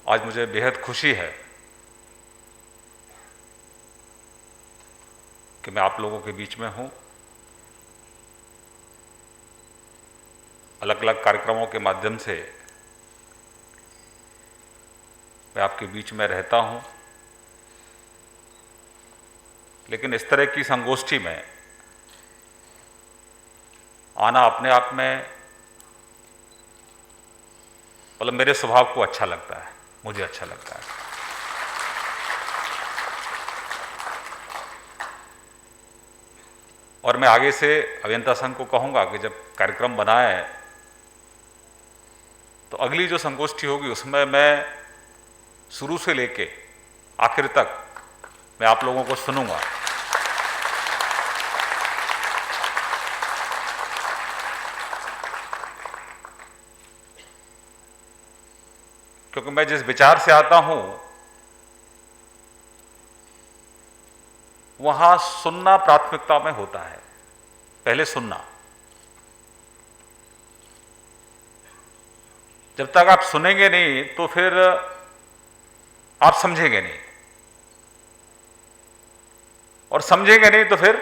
आज मुझे बेहद खुशी है कि मैं आप लोगों के बीच में हूं। अलग अलग कार्यक्रमों के माध्यम से मैं आपके बीच में रहता हूं, लेकिन इस तरह की संगोष्ठी में आना अपने आप में मतलब मेरे स्वभाव को अच्छा लगता है, मुझे अच्छा लगता है। और मैं आगे से अभियंता संघ को कहूंगा कि जब कार्यक्रम बनाए तो अगली जो संगोष्ठी होगी उसमें मैं शुरू से लेके आखिर तक मैं आप लोगों को सुनूंगा। क्योंकि मैं जिस विचार से आता हूं वहां सुनना प्राथमिकता में होता है, पहले सुनना। जब तक आप सुनेंगे नहीं तो फिर आप समझेंगे नहीं, और समझेंगे नहीं तो फिर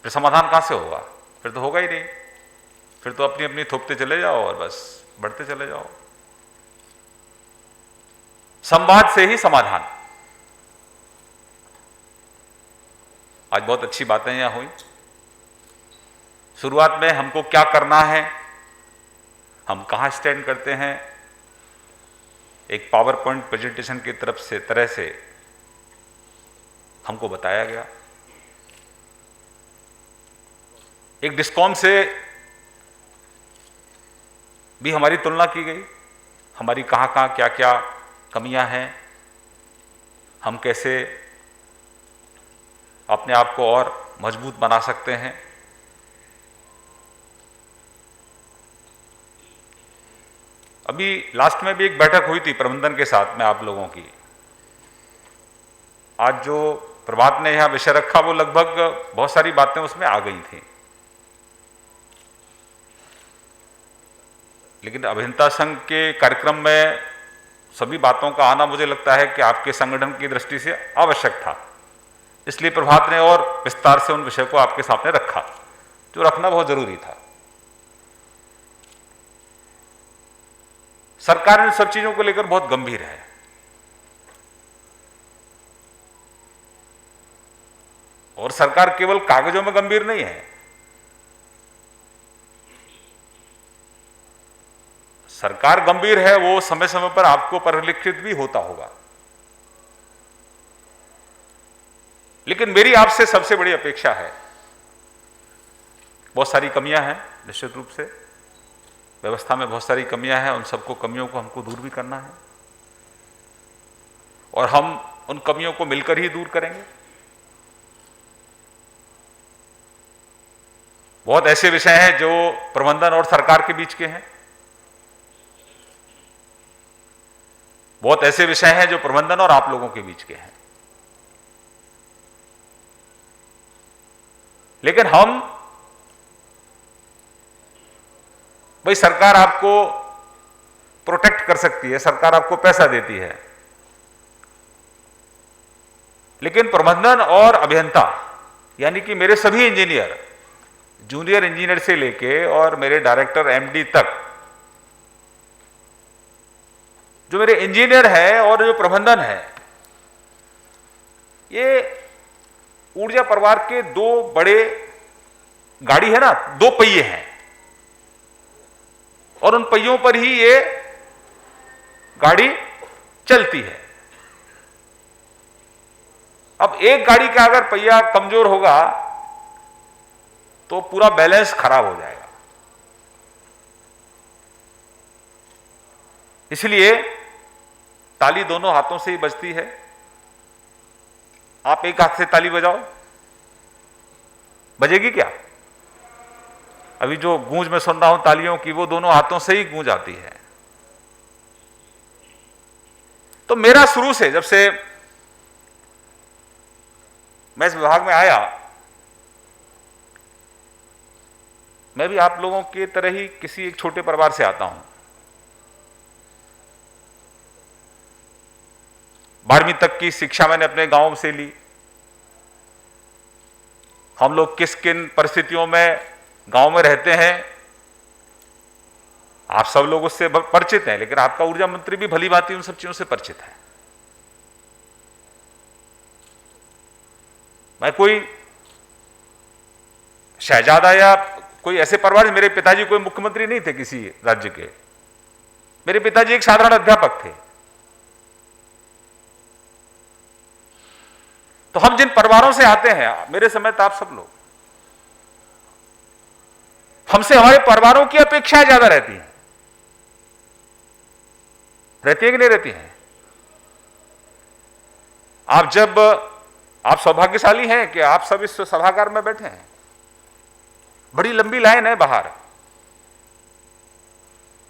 समाधान कहां से होगा? फिर तो होगा ही नहीं। फिर तो अपनी अपनी थोपते चले जाओ और बस बढ़ते चले जाओ। संवाद से ही समाधान। आज बहुत अच्छी बातें यहां हुई। शुरुआत में हमको क्या करना है, हम कहां स्टैंड करते हैं, एक पावर पॉइंट प्रेजेंटेशन की तरह से हमको बताया गया। एक डिस्कॉम से भी हमारी तुलना की गई, हमारी कहां कहां क्या क्या कमियां हैं, हम कैसे अपने आप को और मजबूत बना सकते हैं। अभी लास्ट में भी एक बैठक हुई थी प्रबंधन के साथ में आप लोगों की। आज जो प्रभात ने यहां विषय रखा वो लगभग बहुत सारी बातें उसमें आ गई थी, लेकिन अभियंता संघ के कार्यक्रम में सभी बातों का आना मुझे लगता है कि आपके संगठन की दृष्टि से आवश्यक था। इसलिए प्रभात ने और विस्तार से उन विषय को आपके सामने रखा, जो रखना बहुत जरूरी था। सरकार इन सब चीजों को लेकर बहुत गंभीर है। और सरकार केवल कागजों में गंभीर नहीं है, सरकार गंभीर है वो समय समय पर आपको परिलक्षित भी होता होगा। लेकिन मेरी आपसे सबसे बड़ी अपेक्षा है, बहुत सारी कमियां हैं निश्चित रूप से, व्यवस्था में बहुत सारी कमियां हैं, उन सबको कमियों को हमको दूर भी करना है और हम उन कमियों को मिलकर ही दूर करेंगे। बहुत ऐसे विषय हैं जो प्रबंधन और सरकार के बीच के हैं, बहुत ऐसे विषय हैं जो प्रबंधन और आप लोगों के बीच के हैं। लेकिन हम भाई, सरकार आपको प्रोटेक्ट कर सकती है, सरकार आपको पैसा देती है, लेकिन प्रबंधन और अभियंता यानी कि मेरे सभी इंजीनियर, जूनियर इंजीनियर से लेके और मेरे डायरेक्टर एमडी तक, जो मेरे इंजीनियर है और जो प्रबंधन है, ये ऊर्जा परिवार के दो बड़े गाड़ी है ना, दो पहिए हैं और उन पहियों पर ही ये गाड़ी चलती है। अब एक गाड़ी का अगर पहिया कमजोर होगा तो पूरा बैलेंस खराब हो जाएगा। इसलिए ताली दोनों हाथों से ही बजती है। आप एक हाथ से ताली बजाओ, बजेगी क्या? अभी जो गूंज में सुन रहा हूं तालियों की, वो दोनों हाथों से ही गूंज आती है। तो मेरा शुरू से, जब से मैं इस विभाग में आया, मैं भी आप लोगों की तरह ही किसी एक छोटे परिवार से आता हूं। 12वीं तक की शिक्षा मैंने अपने गांव से ली। हम लोग किस किन परिस्थितियों में गांव में रहते हैं, आप सब लोग उससे परिचित हैं, लेकिन आपका ऊर्जा मंत्री भी भली भांति उन सब चीजों से परिचित है। मैं कोई शहजादा या कोई ऐसे परिवार, मेरे पिताजी कोई मुख्यमंत्री नहीं थे किसी राज्य के, मेरे पिताजी एक साधारण अध्यापक थे। तो हम जिन परिवारों से आते हैं, मेरे समेत आप सब लोग, हमसे हमारे परिवारों की अपेक्षाएं ज्यादा रहती हैं। रहती है कि नहीं रहती है? आप सौभाग्यशाली हैं कि आप सब इस सभागार में बैठे हैं। बड़ी लंबी लाइन है बाहर,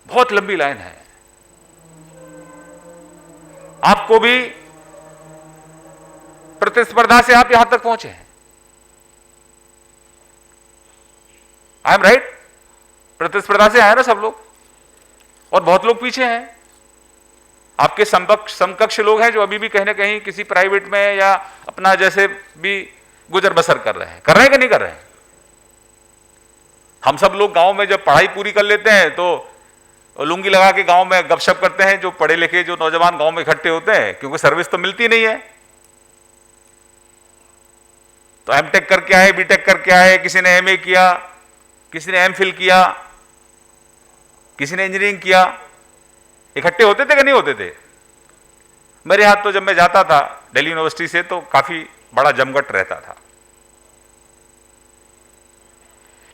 बहुत लंबी लाइन है। आपको भी प्रतिस्पर्धा से आप यहां तक पहुंचे हैं। I am right? प्रतिस्पर्धा से आए ना सब लोग, और बहुत लोग पीछे हैं। आपके समकक्ष लोग हैं जो अभी भी कहीं ना कहीं किसी प्राइवेट में या अपना जैसे भी गुजर बसर कर रहे हैं कि नहीं कर रहे हैं। हम सब लोग गांव में जब पढ़ाई पूरी कर लेते हैं तो लुंगी लगा के गांव में गपशप करते हैं, जो पढ़े लिखे जो नौजवान गांव में इकट्ठे होते हैं, क्योंकि सर्विस तो मिलती नहीं है। तो एमटेक करके आए, बीटेक करके आए, किसी ने एमए किया, किसी ने एमफिल किया, किसी ने इंजीनियरिंग किया, इकट्ठे होते थे कि नहीं होते थे? मेरे हाथ तो जब मैं जाता था दिल्ली यूनिवर्सिटी से तो काफी बड़ा जमघट रहता था।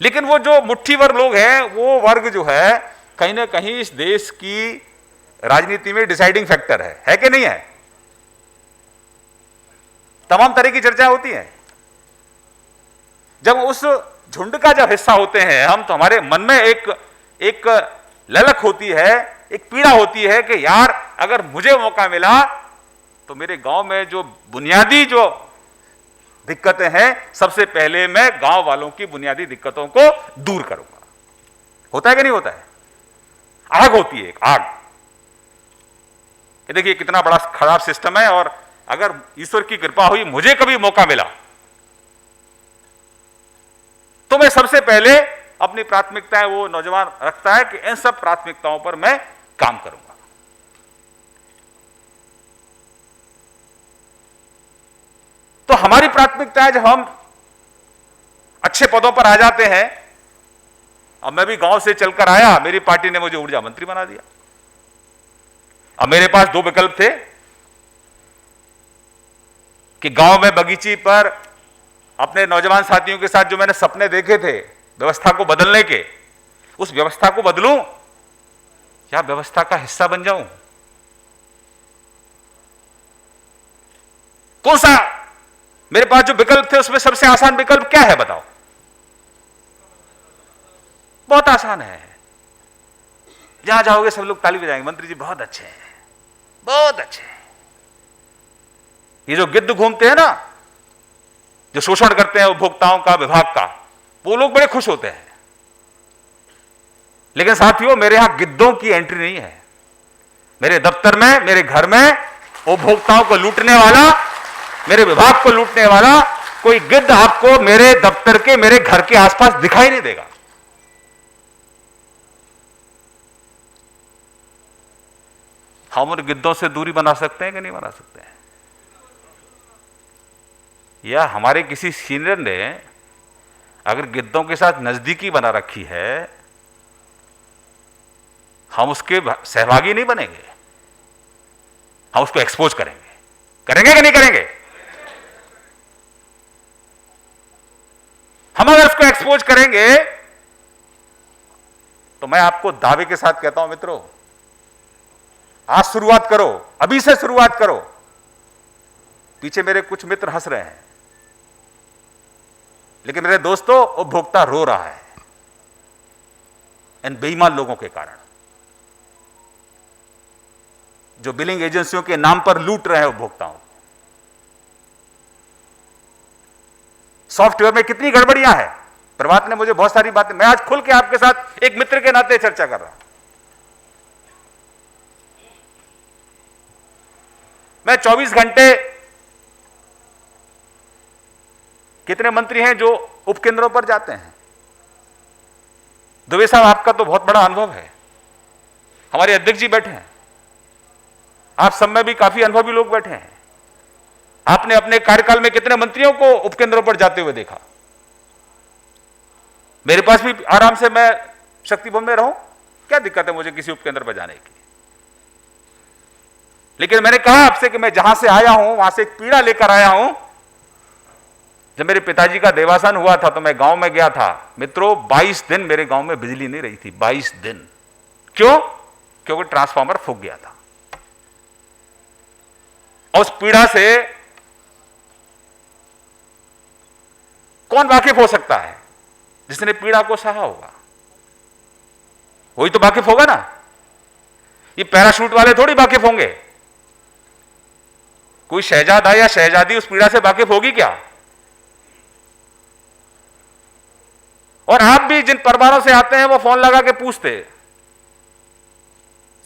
लेकिन वो जो मुट्ठी भर लोग हैं, वो वर्ग जो है कहीं ना कहीं इस देश की राजनीति में डिसाइडिंग फैक्टर है कि नहीं है? तमाम तरह की चर्चा होती है। जब उस झुंड का जब हिस्सा होते हैं हम, तो हमारे मन में एक ललक होती है, एक पीड़ा होती है कि यार अगर मुझे मौका मिला तो मेरे गांव में जो बुनियादी जो दिक्कतें हैं, सबसे पहले मैं गांव वालों की बुनियादी दिक्कतों को दूर करूंगा। होता है कि नहीं होता है? आग होती है, एक आग। ये देखिए कितना बड़ा खराब सिस्टम है, और अगर ईश्वर की कृपा हुई, मुझे कभी मौका मिला, तो मैं सबसे पहले अपनी प्राथमिकताएं, वो नौजवान रखता है कि इन सब प्राथमिकताओं पर मैं काम करूंगा। तो हमारी प्राथमिकता है, जब हम अच्छे पदों पर आ जाते हैं, अब मैं भी गांव से चलकर आया, मेरी पार्टी ने मुझे ऊर्जा मंत्री बना दिया। अब मेरे पास दो विकल्प थे कि गांव में बगीची पर अपने नौजवान साथियों के साथ जो मैंने सपने देखे थे व्यवस्था को बदलने के, उस व्यवस्था को बदलूं या व्यवस्था का हिस्सा बन जाऊं? कौन सा मेरे पास जो विकल्प थे उसमें सबसे आसान विकल्प क्या है बताओ? बहुत आसान है। जहां जाओगे सब लोग ताली बजाएंगे, मंत्री जी बहुत अच्छे हैं, बहुत अच्छे हैं। ये जो गिद्ध घूमते हैं ना, जो शोषण करते हैं उपभोक्ताओं का, विभाग का, वो लोग बड़े खुश होते हैं। लेकिन साथियों, मेरे यहां गिद्धों की एंट्री नहीं है। मेरे दफ्तर में, मेरे घर में उपभोक्ताओं को लूटने वाला, मेरे विभाग को लूटने वाला कोई गिद्ध आपको मेरे दफ्तर के, मेरे घर के आसपास दिखाई नहीं देगा। हम उन गिद्धों से दूरी बना सकते हैं कि नहीं बना सकते हैं? या हमारे किसी सीनियर ने अगर गिद्धों के साथ नजदीकी बना रखी है, हम उसके सहभागी नहीं बनेंगे, हम उसको एक्सपोज करेंगे। करेंगे कि नहीं करेंगे? हम अगर उसको एक्सपोज करेंगे तो मैं आपको दावे के साथ कहता हूं मित्रों, आज शुरुआत करो, अभी से शुरुआत करो। पीछे मेरे कुछ मित्र हंस रहे हैं, लेकिन मेरे दोस्तों, उपभोक्ता रो रहा है इन बेईमान लोगों के कारण, जो बिलिंग एजेंसियों के नाम पर लूट रहे हैं उपभोक्ताओं। सॉफ्टवेयर में कितनी गड़बड़ियां हैं। प्रभात ने मुझे बहुत सारी बातें, मैं आज खुल के आपके साथ एक मित्र के नाते चर्चा कर रहा हूं। मैं 24 घंटे, कितने मंत्री हैं जो उपकेंद्रों पर जाते हैं? दुबे साहब, आपका तो बहुत बड़ा अनुभव है, हमारे अध्यक्ष जी बैठे हैं, आप सब में भी काफी अनुभवी लोग बैठे हैं। आपने अपने कार्यकाल में कितने मंत्रियों को उपकेंद्रों पर जाते हुए देखा? मेरे पास भी आराम से, मैं शक्ति भवन में रहूं, क्या दिक्कत है मुझे किसी उपकेंद्र पर जाने की? लेकिन मैंने कहा आपसे कि मैं जहां से आया हूं वहां से एक पीड़ा लेकर आया हूं। जब मेरे पिताजी का देवासन हुआ था तो मैं गांव में गया था। मित्रों, 22 दिन मेरे गांव में बिजली नहीं रही थी, 22 दिन। क्यों? क्योंकि ट्रांसफार्मर फूक गया था। और उस पीड़ा से कौन वाकिफ हो सकता है? जिसने पीड़ा को सहा होगा, वही तो वाकिफ होगा ना। ये पैराशूट वाले थोड़ी वाकिफ होंगे। कोई शहजादा या शहजादी उस पीड़ा से वाकिफ होगी क्या? और आप भी जिन परिवारों से आते हैं वो फोन लगा के पूछते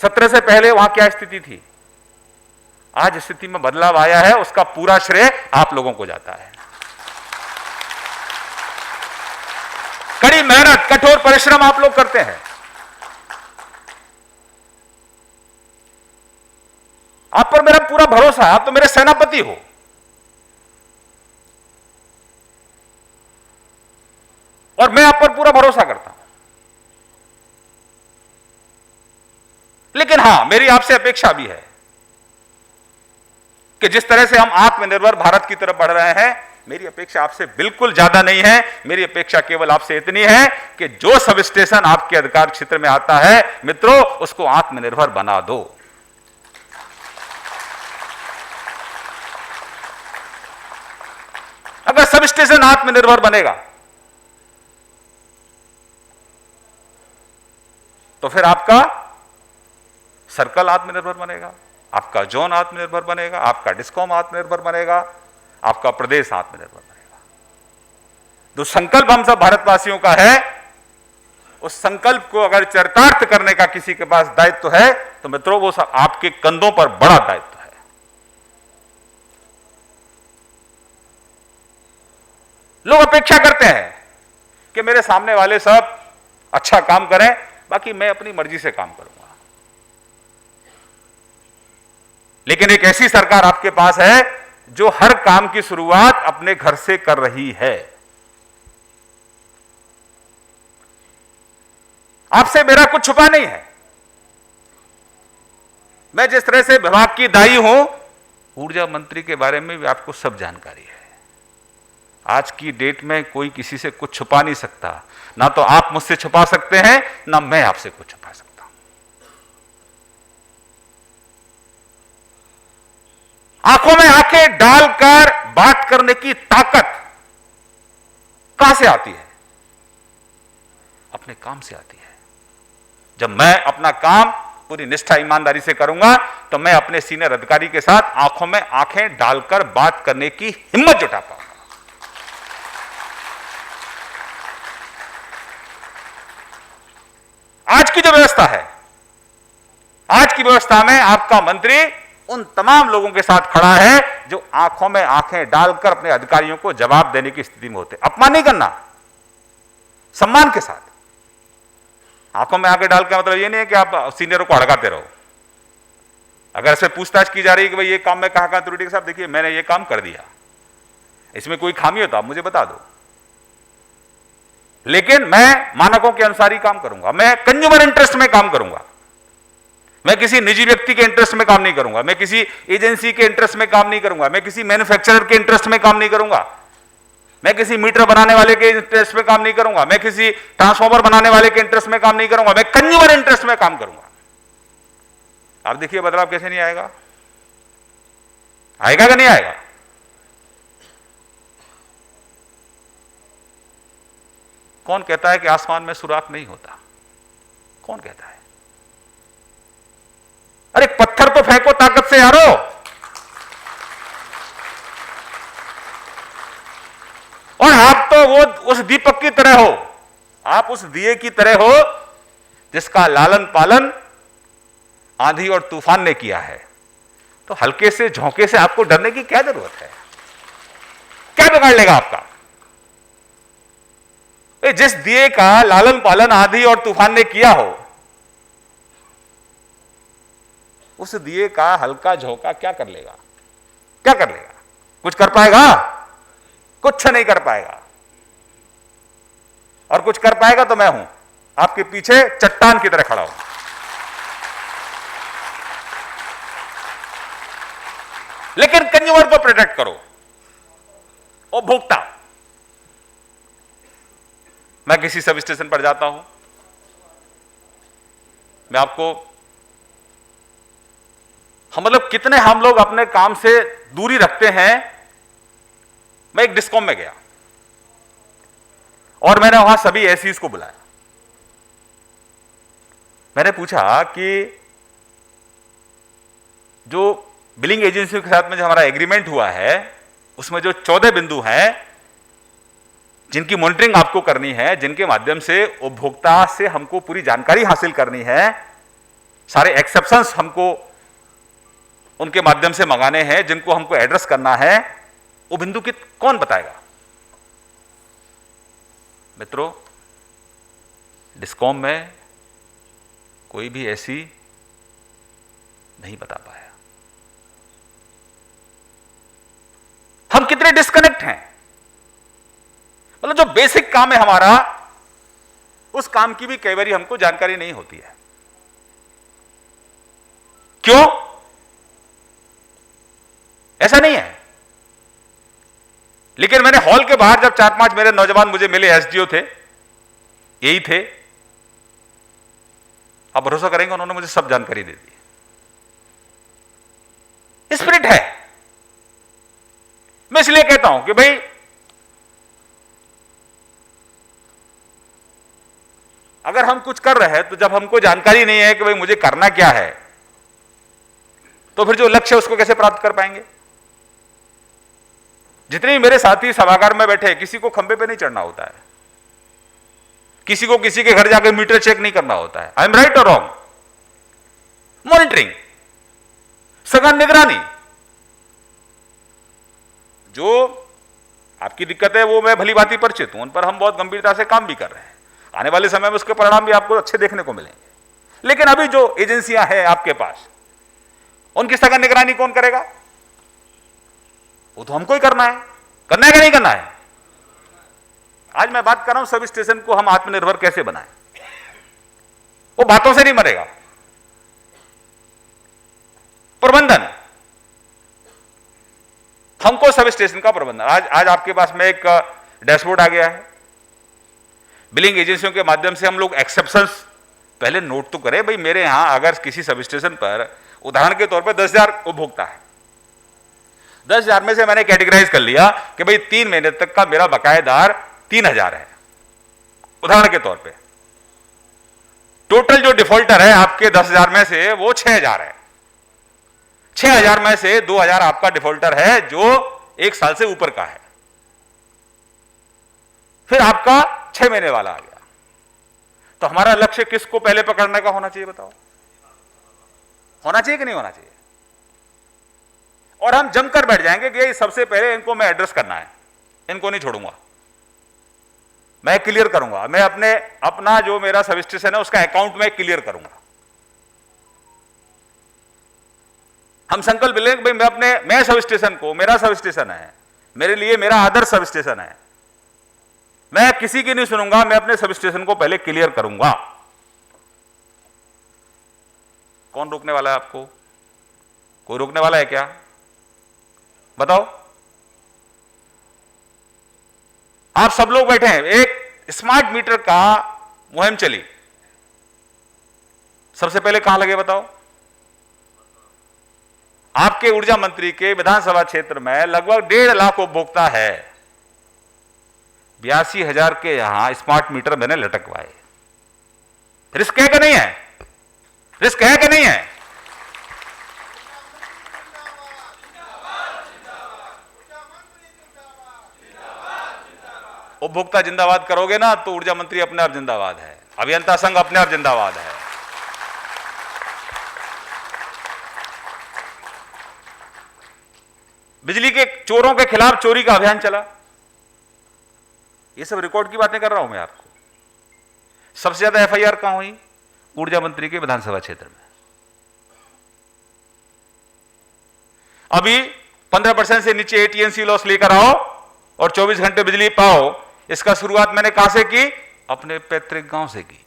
17 से पहले वहां क्या स्थिति थी। आज स्थिति में बदलाव आया है, उसका पूरा श्रेय आप लोगों को जाता है। कड़ी मेहनत, कठोर परिश्रम आप लोग करते हैं। आप पर मेरा पूरा भरोसा है, आप तो मेरे सेनापति हो। और मैं आप पर पूरा भरोसा करता हूं। लेकिन हां, मेरी आपसे अपेक्षा भी है कि जिस तरह से हम आत्मनिर्भर भारत की तरफ बढ़ रहे हैं, मेरी अपेक्षा आपसे बिल्कुल ज्यादा नहीं है। मेरी अपेक्षा केवल आपसे इतनी है कि जो सब स्टेशन आपके अधिकार क्षेत्र में आता है, मित्रों, उसको आत्मनिर्भर बना दो। अगर सब स्टेशन आत्मनिर्भर बनेगा तो फिर आपका सर्कल आत्मनिर्भर बनेगा, आपका जोन आत्मनिर्भर बनेगा, आपका डिस्कॉम आत्मनिर्भर बनेगा, आपका प्रदेश आत्मनिर्भर बनेगा। जो संकल्प हम सब भारतवासियों का है, उस संकल्प को अगर चरितार्थ करने का किसी के पास दायित्व है तो मित्रों, वो आपके कंधों पर बड़ा दायित्व है। लोग अपेक्षा करते हैं कि मेरे सामने वाले सब अच्छा काम करें, बाकी मैं अपनी मर्जी से काम करूंगा। लेकिन एक ऐसी सरकार आपके पास है जो हर काम की शुरुआत अपने घर से कर रही है। आपसे मेरा कुछ छुपा नहीं है। मैं जिस तरह से विभाग की दाई हूं, ऊर्जा मंत्री के बारे में भी आपको सब जानकारी है। आज की डेट में कोई किसी से कुछ छुपा नहीं सकता। ना तो आप मुझसे छुपा सकते हैं, ना मैं आपसे कुछ छुपा सकता हूं। आंखों में आंखें डालकर बात करने की ताकत कहां से आती है? अपने काम से आती है। जब मैं अपना काम पूरी निष्ठा ईमानदारी से करूंगा तो मैं अपने सीनियर अधिकारी के साथ आंखों में आंखें डालकर बात करने की हिम्मत जुटा पाऊंगा। आज की जो व्यवस्था है, आज की व्यवस्था में आपका मंत्री उन तमाम लोगों के साथ खड़ा है जो आंखों में आंखें डालकर अपने अधिकारियों को जवाब देने की स्थिति में होते। अपमान नहीं करना, सम्मान के साथ। आंखों में आंखें डालकर मतलब ये नहीं है कि आप सीनियरों को अड़काते रहो। अगर इसमें पूछताछ की जा रही है कि भाई ये काम में कहां त्रुटि के साथ, देखिए मैंने ये काम कर दिया, इसमें कोई खामी हो तो आप मुझे बता दो, लेकिन मैं मानकों के अनुसार ही काम करूंगा। मैं कंज्यूमर इंटरेस्ट में काम करूंगा। मैं किसी निजी व्यक्ति के इंटरेस्ट में काम नहीं करूंगा। मैं किसी एजेंसी के इंटरेस्ट में काम नहीं करूंगा। मैं किसी मैन्युफैक्चरर के इंटरेस्ट में काम नहीं करूंगा। मैं किसी मीटर बनाने वाले के इंटरेस्ट में काम नहीं करूंगा। मैं किसी ट्रांसफार्मर बनाने वाले के इंटरेस्ट में काम नहीं करूंगा। मैं कंज्यूमर इंटरेस्ट में काम करूंगा। आप देखिए बदलाव कैसे नहीं आएगा? आएगा कि नहीं आएगा? कौन कहता है कि आसमान में सुराख नहीं होता? कौन कहता है? अरे पत्थर तो फेंको ताकत से यारो। और आप तो वो उस दीपक की तरह हो, आप उस दिए की तरह हो जिसका लालन पालन आंधी और तूफान ने किया है। तो हल्के से झोंके से आपको डरने की क्या जरूरत है? क्या बिगाड़ लेगा आपका? जिस दिए का लालन पालन आंधी और तूफान ने किया हो, उस दिए का हल्का झोंका क्या कर लेगा? क्या कर लेगा? कुछ कर पाएगा? कुछ नहीं कर पाएगा। और कुछ कर पाएगा तो मैं हूं आपके पीछे चट्टान की तरह खड़ा हूं। लेकिन कंज्यूमर को प्रोटेक्ट करो, उपभोक्ता। मैं किसी सब स्टेशन पर जाता हूं, मैं आपको मतलब कितने हम लोग अपने काम से दूरी रखते हैं। मैं एक डिस्कॉम में गया और मैंने वहां सभी एसीज को बुलाया। मैंने पूछा कि जो बिलिंग एजेंसियों के साथ में जो हमारा एग्रीमेंट हुआ है, उसमें जो 14 बिंदु हैं जिनकी मॉनिटरिंग आपको करनी है, जिनके माध्यम से उपभोक्ता से हमको पूरी जानकारी हासिल करनी है, सारे एक्सेप्शंस हमको उनके माध्यम से मंगाने हैं, जिनको हमको एड्रेस करना है, वो बिंदु की कौन बताएगा? मित्रों, डिस्कॉम में कोई भी ऐसी नहीं बता पाया। हम कितने डिस्कनेक्ट हैं। मतलब जो बेसिक काम है हमारा, उस काम की भी कई बार हमको जानकारी नहीं होती है। क्यों? ऐसा नहीं है। लेकिन मैंने हॉल के बाहर जब 4-5 मेरे नौजवान मुझे मिले, एसडीओ थे, यही थे, आप भरोसा करेंगे उन्होंने मुझे सब जानकारी दे दी। स्पिरिट है। मैं इसलिए कहता हूं कि भाई अगर हम कुछ कर रहे हैं तो जब हमको जानकारी नहीं है कि भाई मुझे करना क्या है, तो फिर जो लक्ष्य है उसको कैसे प्राप्त कर पाएंगे? जितने भी मेरे साथी सभागार में बैठे, किसी को खंबे पे नहीं चढ़ना होता है, किसी को किसी के घर जाकर मीटर चेक नहीं करना होता है। आई एम राइट और रॉन्ग? मॉनिटरिंग, सघन निगरानी। जो आपकी दिक्कत है वो मैं भली भांति परिचित हूं, उन पर हम बहुत गंभीरता से काम भी कर रहे हैं। आने वाले समय में उसके परिणाम भी आपको अच्छे देखने को मिलेंगे। लेकिन अभी जो एजेंसियां हैं आपके पास, उनकी सघन निगरानी कौन करेगा? वो तो हमको ही करना है। करना है कि नहीं करना है? आज मैं बात कर रहा हूं सब स्टेशन को हम आत्मनिर्भर कैसे बनाएं। वो बातों से नहीं मरेगा। प्रबंधन, हमको सब स्टेशन का प्रबंधन। आज आपके पास में एक डैशबोर्ड आ गया है। बिलिंग एजेंसियों के माध्यम से हम लोग एक्सेप्शंस पहले नोट तो करें। भाई मेरे यहां अगर किसी सब स्टेशन पर उदाहरण के तौर पर 10,000 उपभोक्ता है, 10,000 में से मैंने कैटेगराइज कर लिया कि भाई 3 महीने तक का मेरा बकायेदार 3,000 है, उदाहरण के तौर पे। टोटल जो डिफॉल्टर है आपके 10,000 में से वो 6,000 है। 6,000 में से 2,000 आपका डिफॉल्टर है जो 1 साल से ऊपर का है। फिर आपका 6 महीने वाला आ गया। तो हमारा लक्ष्य किसको पहले पकड़ने का होना चाहिए बताओ? होना चाहिए कि नहीं होना चाहिए? और हम जमकर बैठ जाएंगे कि सबसे पहले इनको मैं एड्रेस करना है, इनको नहीं छोड़ूंगा, मैं क्लियर करूंगा। मैं अपना जो मेरा सब स्टेशन है उसका अकाउंट में क्लियर करूंगा। हम संकल्प लेंगे भाई मैं सब स्टेशन को, मेरा सब स्टेशन है, मेरे लिए मेरा आदर्श सब स्टेशन है, मैं किसी की नहीं सुनूंगा, मैं अपने सब स्टेशन को पहले क्लियर करूंगा। कौन रोकने वाला है आपको? कोई रोकने वाला है क्या? बताओ। आप सब लोग बैठे हैं, एक स्मार्ट मीटर का मुहिम चली, सबसे पहले कहां लगे बताओ? आपके ऊर्जा मंत्री के विधानसभा क्षेत्र में लगभग 1.5 लाख उपभोक्ता है। 82,000 के यहां स्मार्ट मीटर मैंने लटकवाए। रिस्क है कि नहीं है? रिस्क है कि नहीं है? उपभोक्ता जिंदाबाद करोगे ना तो ऊर्जा मंत्री अपने आप जिंदाबाद है, अभियंता संघ अपने आप जिंदाबाद है। बिजली के चोरों के खिलाफ चोरी का अभियान चला। ये सब रिकॉर्ड की बातें कर रहा हूं मैं आपको। सबसे ज्यादा एफआईआर कहां हुई? ऊर्जा मंत्री के विधानसभा क्षेत्र में। अभी 15% से नीचे एटीएनसी लॉस लेकर आओ और 24 घंटे बिजली पाओ। इसका शुरुआत मैंने कहां से की? अपने पैतृक गांव से की।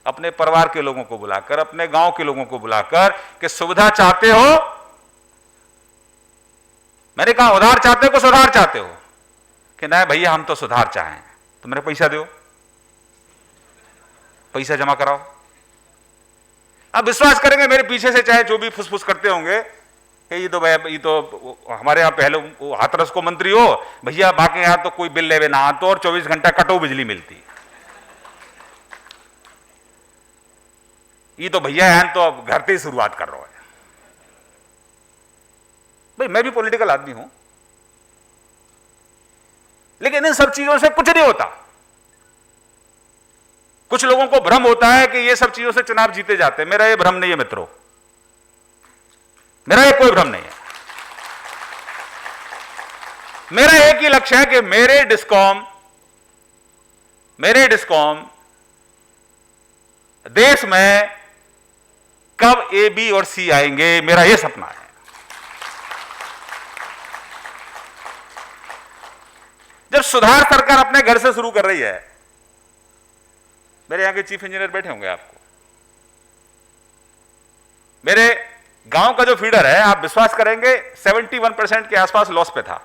अपने परिवार के लोगों को बुलाकर, अपने गांव के लोगों को बुलाकर कि सुविधा चाहते हो? मैंने कहा उधार चाहते हो कि सुधार चाहते हो? कि नहीं भैया हम तो सुधार चाहें। तो मेरे पैसा दो, पैसा जमा कराओ। अब विश्वास करेंगे मेरे पीछे से चाहे जो भी फुसफुस करते होंगे कि ये तो हमारे यहां पहले हाथरस को मंत्री हो भैया, बाकी यहां तो कोई बिल लेवे ना तो और 24 घंटा कटो बिजली मिलती। ये तो भैया यहां तो अब घर से ही शुरुआत कर रहा है। भाई मैं भी पॉलिटिकल आदमी हूं, लेकिन इन सब चीजों से कुछ नहीं होता। कुछ लोगों को भ्रम होता है कि ये सब चीजों से चुनाव जीते जाते हैं। मेरा ये भ्रम नहीं है मित्रों, मेरा ये कोई भ्रम नहीं है। मेरा एक ही लक्ष्य है कि मेरे डिस्कॉम देश में कब ए, बी और सी आएंगे, मेरा यह सपना है। जब सुधार सरकार अपने घर से शुरू कर रही है, मेरे यहां के चीफ इंजीनियर बैठे होंगे, आपको मेरे गांव का जो फीडर है, आप विश्वास करेंगे 71% के आसपास लॉस पे था।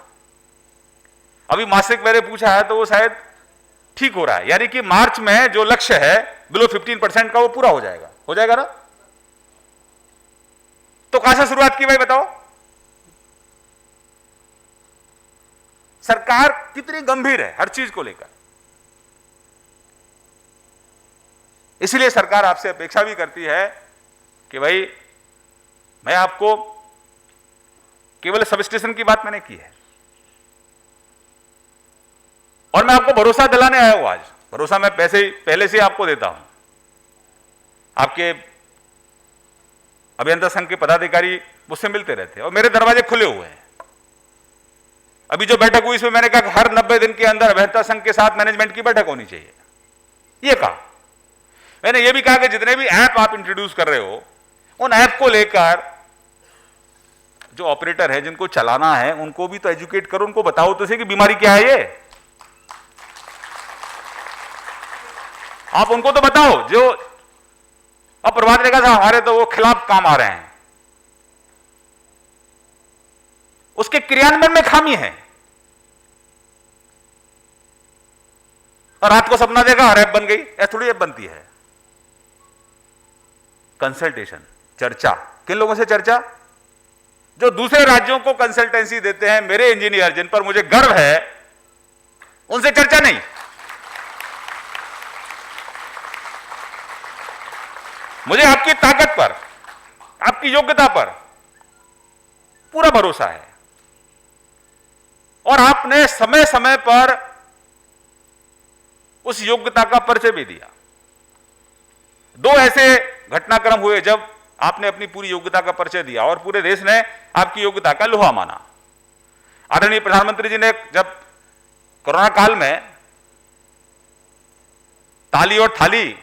अभी मासिक मैंने पूछा है तो वो शायद ठीक हो रहा है, यानी कि मार्च में जो लक्ष्य है बिलो 15% का वो पूरा हो जाएगा ना। तो कहां से शुरुआत की भाई बताओ? सरकार कितनी गंभीर है हर चीज को लेकर। इसलिए सरकार आपसे अपेक्षा भी करती है कि भाई मैं आपको केवल सब स्टेशन की बात मैंने की है और मैं आपको भरोसा दिलाने आया हूं। आज भरोसा मैं पहले से आपको देता हूं। आपके अभियंता संघ के पदाधिकारी मुझसे मिलते रहते हैं और मेरे दरवाजे खुले हुए हैं। अभी जो बैठक हुई इसमें मैंने कहा कि हर 90 दिन के अंदर अभियंता संघ के साथ मैनेजमेंट की बैठक होनी चाहिए, यह कहा। मैंने यह भी कहा कि जितने भी ऐप आप इंट्रोड्यूस कर रहे हो, उन ऐप को लेकर जो ऑपरेटर है जिनको चलाना है उनको भी तो एजुकेट करो, उनको बताओ तो सही कि बीमारी क्या है ये। आप उनको तो बताओ। जो अब प्रभात ने कहा हमारे तो वो खिलाफ काम आ रहे हैं, उसके क्रियान्वयन में खामी है। और रात को सपना देखा और ऐप बन गई। ऐसा थोड़ी ऐप बनती है। कंसल्टेशन, चर्चा, किन लोगों से चर्चा? जो दूसरे राज्यों को कंसल्टेंसी देते हैं, मेरे इंजीनियर जिन पर मुझे गर्व है, उनसे चर्चा नहीं। मुझे आपकी ताकत पर, आपकी योग्यता पर पूरा भरोसा है और आपने समय समय पर उस योग्यता का परिचय भी दिया। दो ऐसे घटनाक्रम हुए जब आपने अपनी पूरी योग्यता का परिचय दिया और पूरे देश ने आपकी योग्यता का लोहा माना। आदरणीय प्रधानमंत्री जी ने जब कोरोना काल में ताली और थाली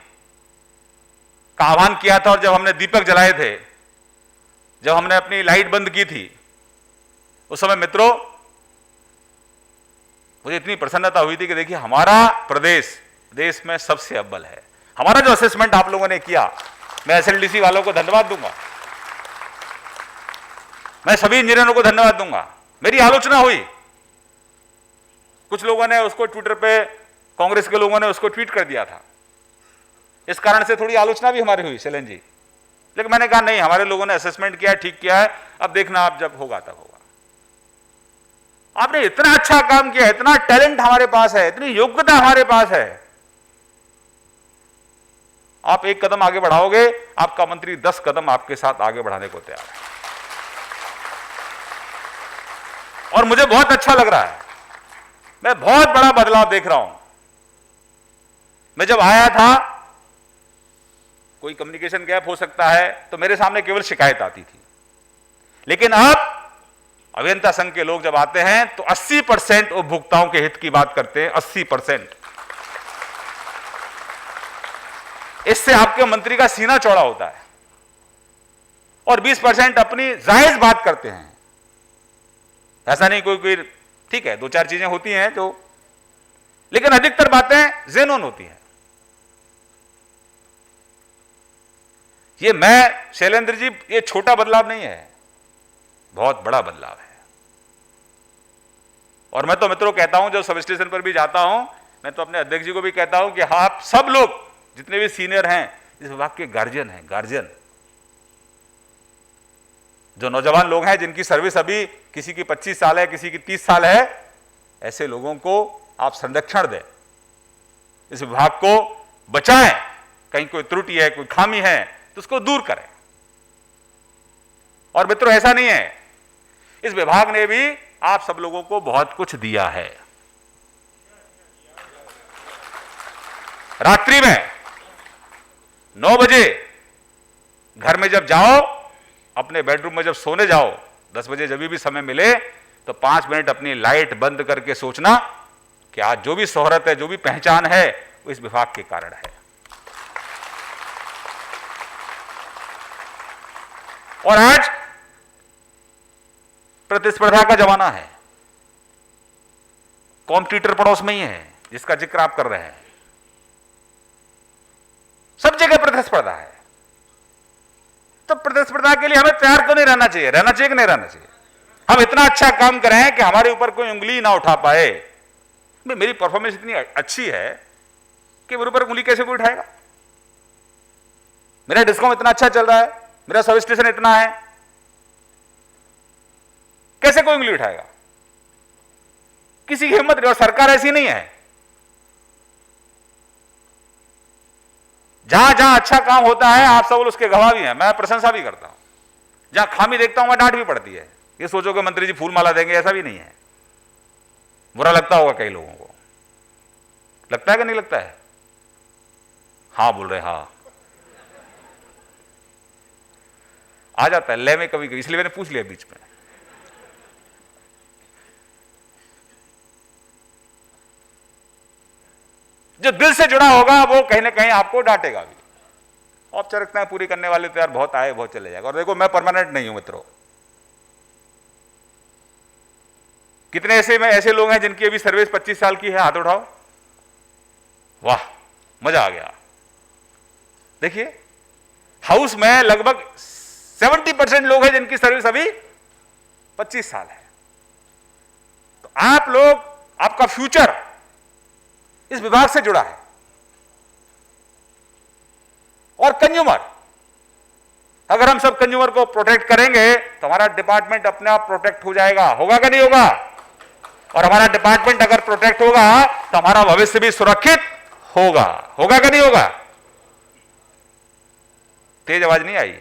का आह्वान किया था और जब हमने दीपक जलाए थे, जब हमने अपनी लाइट बंद की थी, उस समय मित्रों मुझे इतनी प्रसन्नता हुई थी कि देखिए हमारा प्रदेश देश में सबसे अव्वल है। हमारा जो असेसमेंट आप लोगों ने किया, मैं एसएलडीसी वालों को धन्यवाद दूंगा, मैं सभी इंजीनियरों को धन्यवाद दूंगा। मेरी आलोचना हुई, कुछ लोगों ने उसको ट्विटर पे, कांग्रेस के लोगों ने उसको ट्वीट कर दिया था, इस कारण से थोड़ी आलोचना भी हमारी हुई शैलेंद्र जी। लेकिन मैंने कहा नहीं, हमारे लोगों ने असेसमेंट किया है, ठीक किया है, अब देखना आप जब होगा तब होगा। आपने इतना अच्छा काम किया, इतना टैलेंट हमारे पास है, इतनी योग्यता हमारे पास है। आप एक कदम आगे बढ़ाओगे, आपका मंत्री 10 कदम आपके साथ आगे बढ़ाने को तैयार है। और मुझे बहुत अच्छा लग रहा है, मैं बहुत बड़ा बदलाव देख रहा हूं। मैं जब आया था, कोई कम्युनिकेशन गैप हो सकता है, तो मेरे सामने केवल शिकायत आती थी, लेकिन अभियंता संघ के लोग जब आते हैं तो 80% उपभोक्ताओं के हित की बात करते हैं, 80%। इससे आपके मंत्री का सीना चौड़ा होता है और 20% अपनी जायज बात करते हैं। ऐसा नहीं कोई ठीक है, दो चार चीजें होती हैं जो, लेकिन अधिकतर बातें जेन्युइन होती हैं। ये मैं शैलेंद्र जी, ये छोटा बदलाव नहीं है, बहुत बड़ा बदलाव है। और मैं तो मित्रों कहता हूं, जब सब स्टेशन पर भी जाता हूं, मैं तो अपने अध्यक्ष जी को भी कहता हूं कि आप सब लोग जितने भी सीनियर हैं इस विभाग के गार्जियन हैं, गार्जियन। जो नौजवान लोग हैं जिनकी सर्विस अभी किसी की 25 साल है, किसी की 30 साल है, ऐसे लोगों को आप संरक्षण दें, इस विभाग को बचाएं। कहीं कोई त्रुटि है, कोई खामी है तो उसको दूर करें। और मित्रों ऐसा नहीं है, इस विभाग ने भी आप सब लोगों को बहुत कुछ दिया है। रात्रि में 9 बजे घर में जब जाओ, अपने बेडरूम में जब सोने जाओ, 10 बजे जब भी समय मिले तो 5 मिनट अपनी लाइट बंद करके सोचना कि आज जो भी शोहरत है, जो भी पहचान है, वो इस विभाग के कारण है। और आज प्रतिस्पर्धा का जमाना है, कॉम्पिटिटर पड़ोस में ही है जिसका जिक्र आप कर रहे हैं। सब जगह प्रतिस्पर्धा है, तो प्रतिस्पर्धा के लिए हमें तैयार क्यों नहीं रहना चाहिए? रहना चाहिए कि नहीं रहना चाहिए? हम इतना अच्छा काम करें कि हमारे ऊपर कोई उंगली ना उठा पाए। मेरी परफॉर्मेंस इतनी अच्छी है कि मेरे ऊपर उंगली कैसे कोई उठाएगा? मेरा डिस्कॉम इतना अच्छा चल रहा है, मेरा सब स्टेशन इतना है, कैसे कोई उंगली उठाएगा? किसी की हिम्मत नहीं। और सरकार ऐसी नहीं है, जहां जहां अच्छा काम होता है आप सब उसके गवाह भी हैं, मैं प्रशंसा भी करता हूं। जहां खामी देखता हूं मैं डांट भी पड़ती है। ये सोचो कि मंत्री जी फूल माला देंगे, ऐसा भी नहीं है। बुरा लगता होगा कई लोगों को, लगता है कि नहीं लगता है? हाँ बोल रहे, हाँ आ जाता है ले में कभी कभी, इसलिए मैंने पूछ लिया बीच में। जो दिल से जुड़ा होगा वो कहीं ना कहीं आपको डांटेगा भी। औपचारिकताएं पूरी करने वाले तो यार बहुत आए, बहुत चले जाएगा। और देखो मैं परमानेंट नहीं हूं मित्रों। कितने ऐसे लोग हैं जिनकी अभी सर्विस 25 साल की है? हाथ उठाओ। वाह, मजा आ गया। देखिए हाउस में लगभग 70% लोग हैं जिनकी सर्विस अभी 25 साल है। तो आप लोग, आपका फ्यूचर इस विभाग से जुड़ा है। और कंज्यूमर, अगर हम सब कंज्यूमर को प्रोटेक्ट करेंगे तो हमारा डिपार्टमेंट अपने आप प्रोटेक्ट हो जाएगा। होगा कि नहीं होगा? और हमारा डिपार्टमेंट अगर प्रोटेक्ट होगा तो हमारा भविष्य भी सुरक्षित होगा। होगा कि नहीं होगा? तेज आवाज नहीं आई?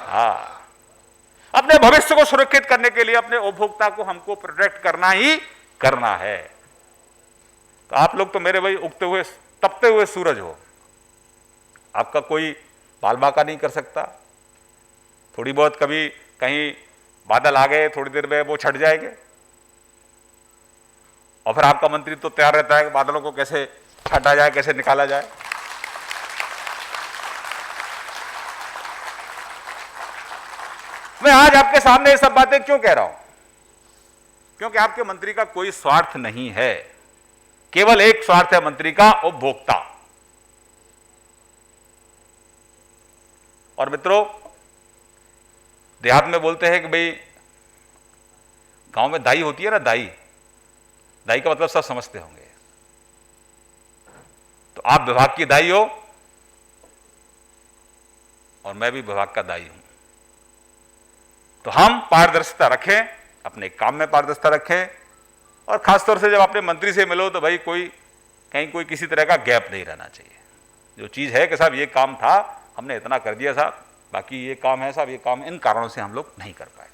हाँ, अपने भविष्य को सुरक्षित करने के लिए अपने उपभोक्ता को हमको प्रोटेक्ट करना ही करना है। तो आप लोग तो मेरे भाई उगते हुए, तपते हुए सूरज हो। आपका कोई बाल बांका नहीं कर सकता। थोड़ी बहुत कभी कहीं बादल आ गए, थोड़ी देर में वो छट जाएंगे, और फिर आपका मंत्री तो तैयार रहता है कि बादलों को कैसे छटा जाए, कैसे निकाला जाए। मैं आज आपके सामने ये सब बातें क्यों कह रहा हूं? क्योंकि आपके मंत्री का कोई स्वार्थ नहीं है, केवल एक स्वार्थ है मंत्री का, उपभोक्ता। और मित्रों, देहात में बोलते हैं कि भाई गांव में दाई होती है ना, दाई, दाई का मतलब सब समझते होंगे। तो आप विभाग की दाई हो और मैं भी विभाग का दाई हूं। तो हम पारदर्शिता रखें, अपने काम में पारदर्शिता रखें, और खासतौर से जब अपने मंत्री से मिलो तो भाई कहीं कोई किसी तरह का गैप नहीं रहना चाहिए। जो चीज़ है कि साहब ये काम था, हमने इतना कर दिया साहब, बाकी ये काम है साहब, ये काम इन कारणों से हम लोग नहीं कर पाए।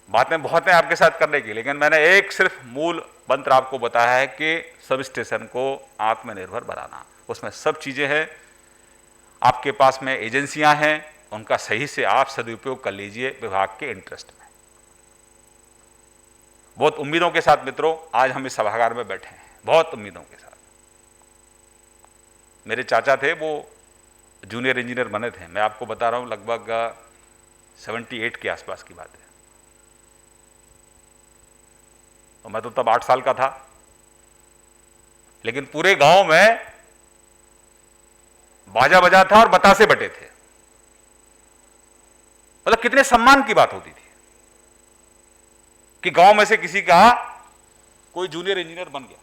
बातें बहुत हैं आपके साथ करने की, लेकिन मैंने एक सिर्फ मूल मंत्र आपको बताया है कि सब स्टेशन को आत्मनिर्भर बनाना। उसमें सब चीज़ें हैं, आपके पास में एजेंसियां हैं उनका सही से आप सदुपयोग कर लीजिए विभाग के इंटरेस्ट में। बहुत उम्मीदों के साथ मित्रों आज हम इस सभागार में बैठे हैं, बहुत उम्मीदों के साथ। मेरे चाचा थे, वो जूनियर इंजीनियर बने थे, मैं आपको बता रहा हूं लगभग 78 के आसपास की बात है। तो मैं तो तब 8 साल का था, लेकिन पूरे गांव में बाजा बजा था और बतासे बटे थे। मतलब कितने सम्मान की बात होती थी कि गांव में से किसी का कोई जूनियर इंजीनियर बन गया।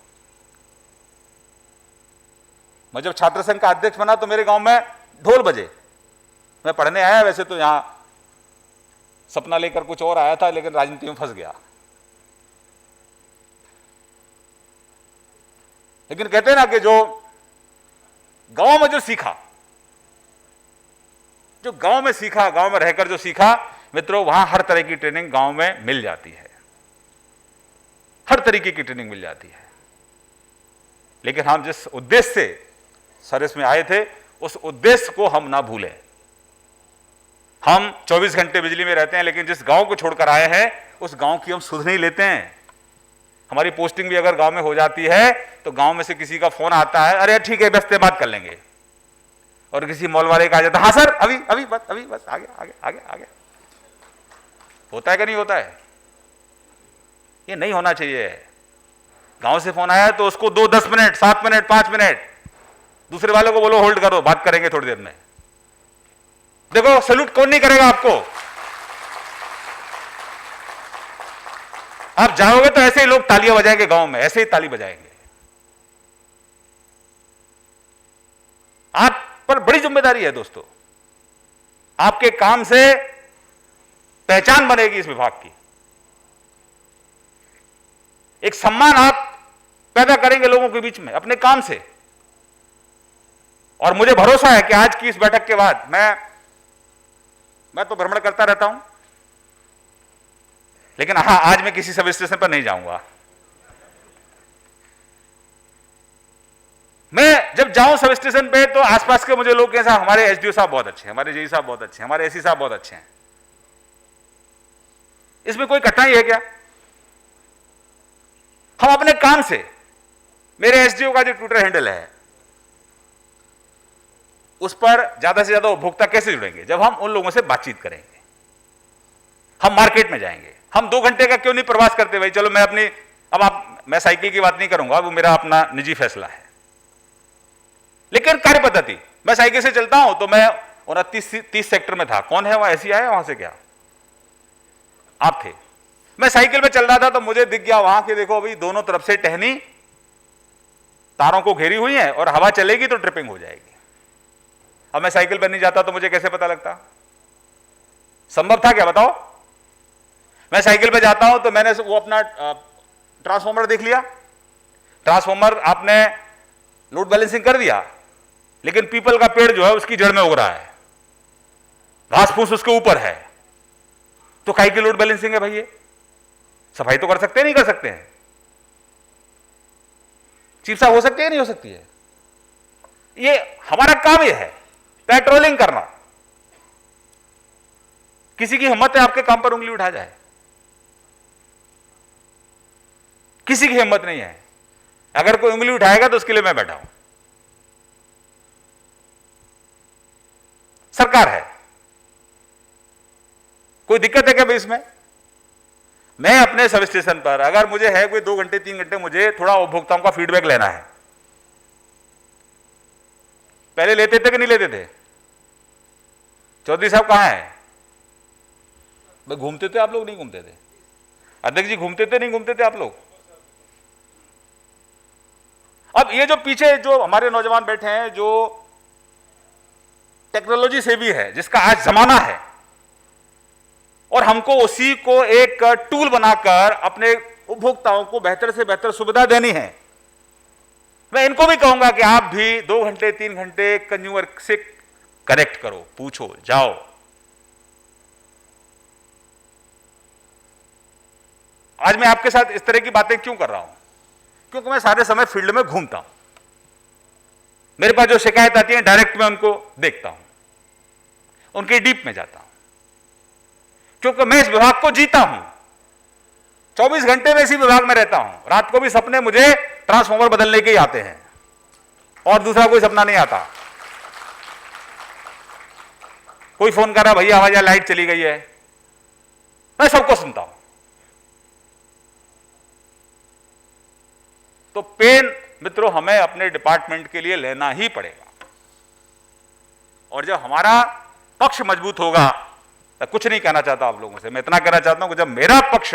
मैं जब छात्र संघ का अध्यक्ष बना तो मेरे गांव में ढोल बजे। मैं पढ़ने आया, वैसे तो यहां सपना लेकर कुछ और आया था, लेकिन राजनीति में फंस गया। लेकिन कहते हैं ना कि जो गांव में जो सीखा, जो गांव में सीखा, गांव में रहकर जो सीखा मित्रों, वहां हर तरह की ट्रेनिंग गांव में मिल जाती है, हर तरीके की ट्रेनिंग मिल जाती है। लेकिन हम जिस उद्देश्य से सर्विस में आए थे, उस उद्देश्य को हम ना भूलें। हम 24 घंटे बिजली में रहते हैं, लेकिन जिस गांव को छोड़कर आए हैं उस गांव की हम सुध नहीं लेते हैं। हमारी पोस्टिंग भी अगर गांव में हो जाती है तो गांव में से किसी का फोन आता है, अरे ठीक है व्यस्त बात कर लेंगे, और किसी मॉल वाले का आ जाता, हाँ सर अभी अभी बस आगे आगे आगे आगे। होता है कि नहीं होता है? ये नहीं होना चाहिए। गांव से फोन आया तो उसको 2 10 मिनट 7 मिनट 5 मिनट दूसरे वालों को बोलो होल्ड करो, बात करेंगे थोड़ी देर में। देखो सैल्यूट कौन नहीं करेगा आपको? आप जाओगे तो ऐसे ही लोग तालियां बजाएंगे, गांव में ऐसे ही ताली बजाएंगे। आप पर बड़ी जिम्मेदारी है दोस्तों। आपके काम से पहचान बनेगी इस विभाग की, एक सम्मान आप पैदा करेंगे लोगों के बीच में अपने काम से। और मुझे भरोसा है कि आज की इस बैठक के बाद मैं तो भ्रमण करता रहता हूं, लेकिन हां आज मैं किसी सब स्टेशन पर नहीं जाऊंगा। मैं जब जाऊं सब स्टेशन पे तो आसपास के मुझे लोग कैसा, हमारे एसडीओ साहब बहुत अच्छे हैं, हमारे जेई साहब बहुत अच्छे हैं, हमारे एसी साहब बहुत अच्छे हैं। इसमें कोई कठिनाई है क्या? हम अपने काम से, मेरे एसडीओ का जो ट्विटर हैंडल है उस पर ज्यादा से ज्यादा उपभोक्ता कैसे जुड़ेंगे? जब हम उन लोगों से बातचीत करेंगे, हम मार्केट में जाएंगे। हम 2 घंटे का क्यों नहीं प्रवास करते भाई? चलो मैं अपनी, मैं साइकिल की बात नहीं करूंगा, वो मेरा अपना निजी फैसला है, लेकिन कार्य पद्धति, मैं साइकिल से चलता हूं तो मैं 29-30 सेक्टर में था। कौन है वहां? ऐसी आया वहां से? क्या आप थे? मैं साइकिल में चल रहा था तो मुझे दिख गया वहां के, देखो अभी दोनों तरफ से टहनी तारों को घेरी हुई है और हवा चलेगी तो ट्रिपिंग हो जाएगी। अब मैं साइकिल पर नहीं जाता तो मुझे कैसे पता लगता? संभव था क्या? बताओ। मैं साइकिल पे जाता हूं तो मैंने वो अपना ट्रांसफॉर्मर देख लिया, ट्रांसफॉर्मर आपने लोड बैलेंसिंग कर दिया, लेकिन पीपल का पेड़ जो है उसकी जड़ में उग रहा है, घास फूस उसके ऊपर है, तो काहे की लोड बैलेंसिंग है भाई? ये सफाई तो कर सकते हैं, नहीं कर सकते हैं? चीफ साहब हो सकती है, नहीं हो सकती है? ये हमारा काम ये है, पेट्रोलिंग करना। किसी की हिम्मत है आपके काम पर उंगली उठा जाए? किसी की हिम्मत नहीं है। अगर कोई उंगली उठाएगा तो उसके लिए मैं बैठा हूं। सरकार है, कोई दिक्कत है क्या भाई इसमें? मैं अपने सब स्टेशन पर अगर मुझे है कोई 2 घंटे 3 घंटे मुझे थोड़ा उपभोक्ताओं का फीडबैक लेना है, पहले लेते थे कि नहीं लेते थे? चौधरी साहब कहां है? भाई घूमते थे आप लोग? नहीं घूमते थे? अध्यक्ष जी घूमते थे, नहीं घूमते थे आप लोग? अब ये जो पीछे जो हमारे नौजवान बैठे हैं, जो टेक्नोलॉजी से भी है, जिसका आज जमाना है, और हमको उसी को एक टूल बनाकर अपने उपभोक्ताओं को बेहतर से बेहतर सुविधा देनी है। मैं इनको भी कहूंगा कि आप भी 2 घंटे 3 घंटे कंज्यूमर से कनेक्ट करो, पूछो, जाओ। आज मैं आपके साथ इस तरह की बातें क्यों कर रहा हूं? क्योंकि मैं सारे समय फील्ड में घूमता हूं, मेरे पास जो शिकायत आती है डायरेक्ट मैं उनको देखता हूं, उनके डीप में जाता हूं, क्योंकि मैं इस विभाग को जीता हूं। 24 घंटे में इसी विभाग में रहता हूं। रात को भी सपने मुझे ट्रांसफॉर्मर बदलने के ही आते हैं और दूसरा कोई सपना नहीं आता। कोई फोन कर रहा, भैया हमारी यहां लाइट चली गई है, मैं सबको सुनता हूं। तो पेन मित्रों हमें अपने डिपार्टमेंट के लिए लेना ही पड़ेगा, और जब हमारा पक्ष मजबूत होगा, मैं कुछ नहीं कहना चाहता आप लोगों से, मैं इतना कहना चाहता हूं कि जब मेरा पक्ष,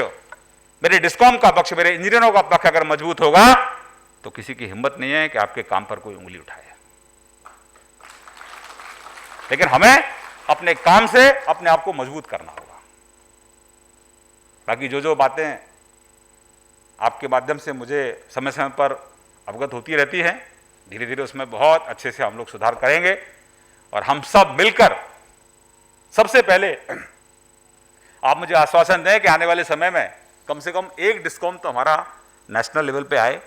मेरे डिस्कॉम का पक्ष, मेरे इंजीनियरों का पक्ष अगर मजबूत होगा तो किसी की हिम्मत नहीं है कि आपके काम पर कोई उंगली उठाए। लेकिन हमें अपने काम से अपने आप को मजबूत करना होगा। बाकी जो बातें आपके माध्यम से मुझे समय समय पर अवगत होती रहती हैं, धीरे धीरे उसमें बहुत अच्छे से हम लोग सुधार करेंगे। और हम सब मिलकर, सबसे पहले आप मुझे आश्वासन दें कि आने वाले समय में कम से कम एक डिस्कॉम तो हमारा नेशनल लेवल पे आए।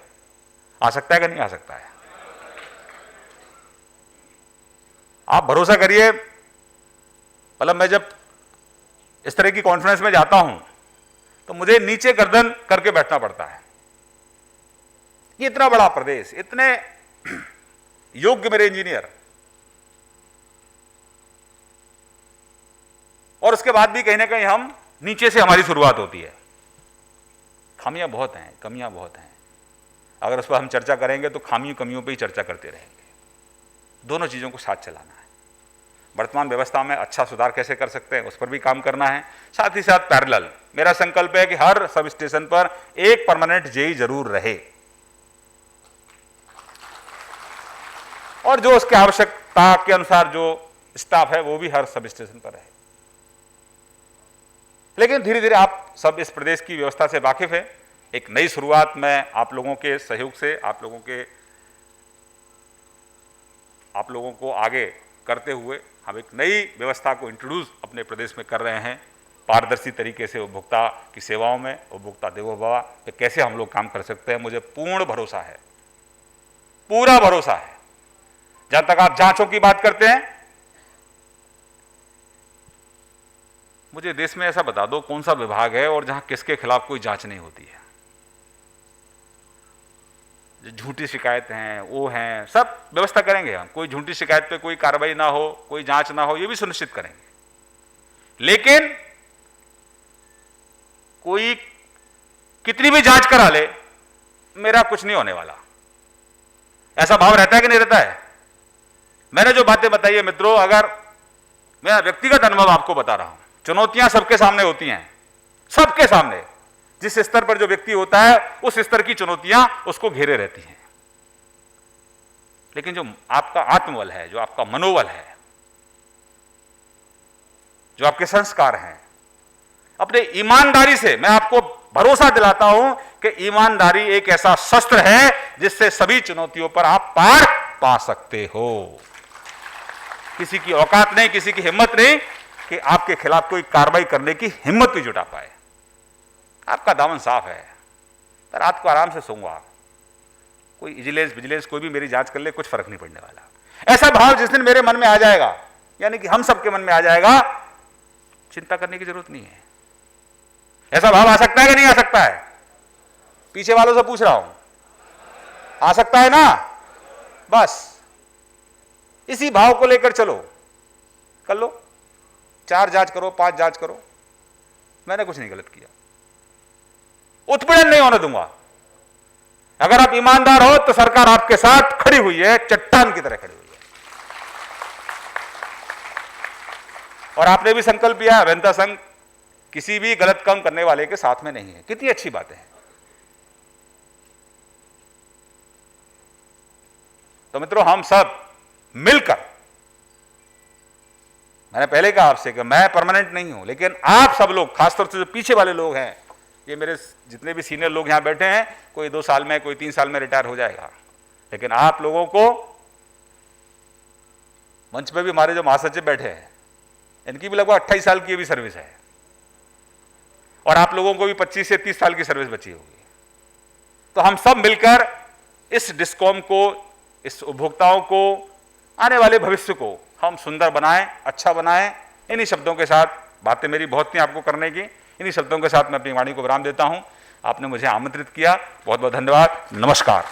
आ सकता है कि नहीं आ सकता है? आप भरोसा करिए, मतलब मैं जब इस तरह की कॉन्फ्रेंस में जाता हूं तो मुझे नीचे गर्दन करके बैठना पड़ता है। ये इतना बड़ा प्रदेश, इतने योग्य मेरे इंजीनियर, और उसके बाद भी कहीं ना कहीं हम नीचे से हमारी शुरुआत होती है। खामियां बहुत हैं, कमियां बहुत हैं। अगर उस पर हम चर्चा करेंगे तो खामियों कमियों पे ही चर्चा करते रहेंगे। दोनों चीज़ों को साथ चलाना है। वर्तमान व्यवस्था में अच्छा सुधार कैसे कर सकते हैं उस पर भी काम करना है। साथ ही साथ पैरेलल मेरा संकल्प है कि हर सब स्टेशन पर एक परमानेंट जेई जरूर रहे, और जो उसकी आवश्यकता के अनुसार जो स्टाफ है वो भी हर सब स्टेशन पर रहे। लेकिन धीरे धीरे आप सब इस प्रदेश की व्यवस्था से वाकिफ है। एक नई शुरुआत में आप लोगों के सहयोग से, आप लोगों को आगे करते हुए हम एक नई व्यवस्था को इंट्रोड्यूस अपने प्रदेश में कर रहे हैं। पारदर्शी तरीके से उपभोक्ता की सेवाओं में, उपभोक्ता देवो भव पे कैसे हम लोग काम कर सकते हैं, मुझे पूर्ण भरोसा है, पूरा भरोसा है। जहां तक आप जांचों की बात करते हैं, मुझे देश में ऐसा बता दो कौन सा विभाग है और जहां किसके खिलाफ कोई जांच नहीं होती है। जो झूठी शिकायत हैं वो हैं, सब व्यवस्था करेंगे हम। कोई झूठी शिकायत पे कोई कार्रवाई ना हो, कोई जांच ना हो, ये भी सुनिश्चित करेंगे। लेकिन कोई कितनी भी जांच करा ले, मेरा कुछ नहीं होने वाला, ऐसा भाव रहता है कि नहीं रहता है? मैंने जो बातें बताई है मित्रों, अगर मैं व्यक्तिगत अनुभव आपको बता रहा हूं, चुनौतियां सबके सामने होती हैं, सबके सामने। जिस स्तर पर जो व्यक्ति होता है उस स्तर की चुनौतियां उसको घेरे रहती हैं। लेकिन जो आपका आत्मबल है, जो आपका मनोबल है, जो आपके संस्कार हैं, अपने ईमानदारी से, मैं आपको भरोसा दिलाता हूं कि ईमानदारी एक ऐसा शस्त्र है जिससे सभी चुनौतियों पर आप पार पा सकते हो। किसी की औकात नहीं, किसी की हिम्मत नहीं कि आपके खिलाफ कोई कार्रवाई करने की हिम्मत भी जुटा पाए। आपका दामन साफ है, पर रात को आराम से सोऊंगा, कोई विजिलेंस कोई भी मेरी जांच कर ले, कुछ फर्क नहीं पड़ने वाला। ऐसा भाव जिस दिन मेरे मन में आ जाएगा, यानी कि हम सबके मन में आ जाएगा, चिंता करने की जरूरत नहीं है। ऐसा भाव आ सकता है कि नहीं आ सकता है? पीछे वालों से पूछ रहा हूं, आ सकता है ना? बस इसी भाव को लेकर चलो, कर लो, 4 जांच करो, 5 जांच करो, मैंने कुछ नहीं गलत किया। उत्पीड़न नहीं होने दूंगा। अगर आप ईमानदार हो तो सरकार आपके साथ खड़ी हुई है, चट्टान की तरह खड़ी हुई है। और आपने भी संकल्प लिया, अभियंता संघ किसी भी गलत काम करने वाले के साथ में नहीं है। कितनी अच्छी बात है। तो मित्रों, हम सब मिलकर, मैंने पहले कहा आपसे कि मैं परमानेंट नहीं हूं, लेकिन आप सब लोग, खासतौर से जो पीछे वाले लोग हैं, ये मेरे जितने भी सीनियर लोग यहां बैठे हैं, कोई 2 साल में, कोई 3 साल में रिटायर हो जाएगा, लेकिन आप लोगों को, मंच पे भी हमारे जो महासचिव बैठे हैं, इनकी भी लगभग 28 साल की भी सर्विस है, और आप लोगों को भी 25 से 30 साल की सर्विस बची होगी। तो हम सब मिलकर इस डिस्कॉम को, इस उपभोक्ताओं को आने वाले भविष्य को हम सुंदर बनाएं, अच्छा बनाएं। इन्हीं शब्दों के साथ, बातें मेरी बहुत थी आपको करने की, इन्हीं शब्दों के साथ मैं अपनी वाणी को विराम देता हूं। आपने मुझे आमंत्रित किया, बहुत बहुत धन्यवाद। नमस्कार।